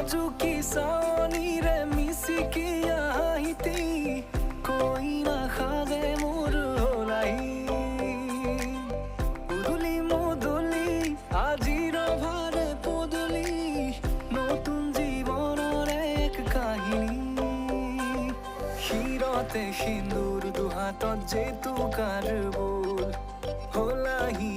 নাজুকি চাৱনিৰে মিচিকি আহিতি কইনা সাজে মোৰ হলাই উদুলি মুদুলি আজিৰ ভাৰে পদূলি নতুন জীৱনৰ এক কাহিনী শিৰতে সিন্দুৰ দুহাতত জেতুকাৰ বোল হলাহি